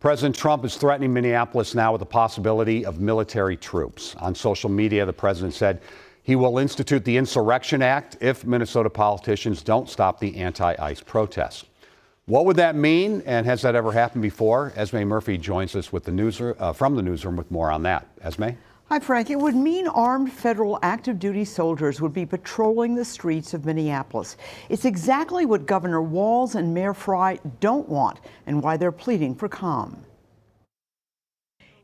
President Trump is threatening Minneapolis now with the possibility of military troops. On social media, the president said he will institute the Insurrection Act if Minnesota politicians don't stop the anti-ICE protests. What would that mean, and has that ever happened before? Esme Murphy joins us with from the newsroom with more on that. Esme? Hi, Frank. It would mean armed federal active duty soldiers would be patrolling the streets of Minneapolis. It's exactly what Governor Walz and Mayor Frey don't want and why they're pleading for calm.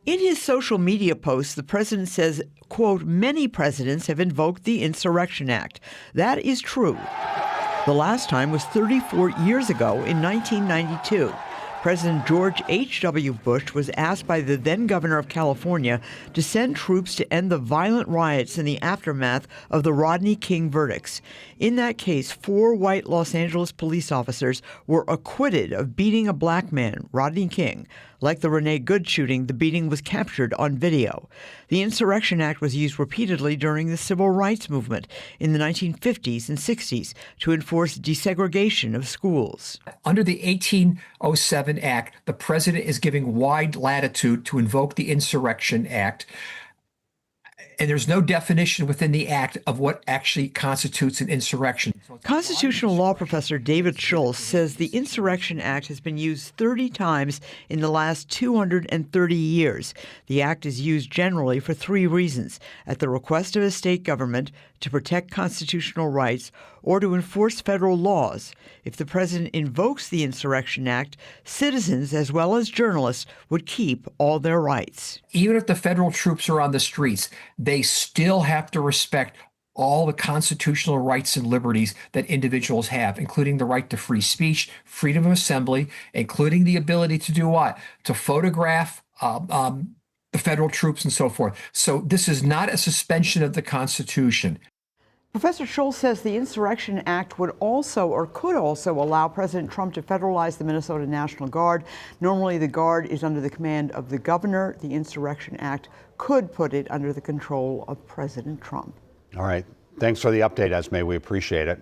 In his social media post, the president says, quote, many presidents have invoked the Insurrection Act. That is true. The last time was 34 years ago in 1992. President George H.W. Bush was asked by the then governor of California to send troops to end the violent riots in the aftermath of the Rodney King verdicts. In that case, 4 white Los Angeles police officers were acquitted of beating a black man, Rodney King. Like the Renee Good shooting, the beating was captured on video. The Insurrection Act was used repeatedly during the civil rights movement in the 1950s and 60s to enforce desegregation of schools. Under the 1807 Act, the president is giving wide latitude to invoke the Insurrection Act. And there's no definition within the act of what actually constitutes an insurrection. Constitutional law professor David Schultz says the Insurrection Act has been used 30 times in the last 230 years. The act is used generally for 3 reasons: at the request of a state government, to protect constitutional rights, or to enforce federal laws. If the president invokes the Insurrection Act, citizens as well as journalists would keep all their rights. Even if the federal troops are on the streets, they still have to respect all the constitutional rights and liberties that individuals have, including the right to free speech, freedom of assembly, including the ability to do what? To photograph the federal troops and so forth. So this is not a suspension of the Constitution. Professor Schultz says the Insurrection Act would also, or could also, allow President Trump to federalize the Minnesota National Guard. Normally, the Guard is under the command of the governor. The Insurrection Act could put it under the control of President Trump. All right. Thanks for the update, Esme. We appreciate it.